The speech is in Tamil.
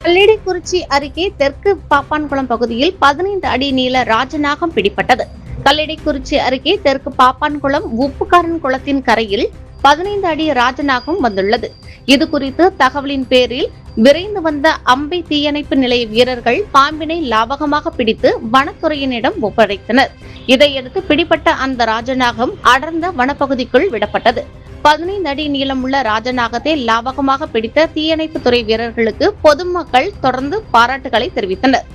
கல்லிடைக்குறிச்சி அருகே தெற்கு பாப்பான்குளம் பகுதியில் 15 அடி நீள ராஜநாகம் பிடிபட்டது. கல்லிடைக்குறிச்சி அருகே தெற்கு பாப்பான்குளம் உப்புக்காரன் குளத்தின் கரையில் 15 அடி ராஜநாகம் வந்துள்ளது. இதுகுறித்து தகவலின் பேரில் விரைந்து வந்த அம்பை தீயணைப்பு நிலைய வீரர்கள் பாம்பினை லாவகமாக பிடித்து வனத்துறையினரிடம் ஒப்படைத்தனர். இதையடுத்து பிடிபட்ட அந்த ராஜநாகம் அடர்ந்த வனப்பகுதிக்குள் விடப்பட்டது. 15 அடி நீளமுள்ள ராஜநாகத்தை லாவகமாக பிடித்த தீயணைப்பு துறை வீரர்களுக்கு பொதுமக்கள் தொடர்ந்து பாராட்டுகளை தெரிவித்தனர்.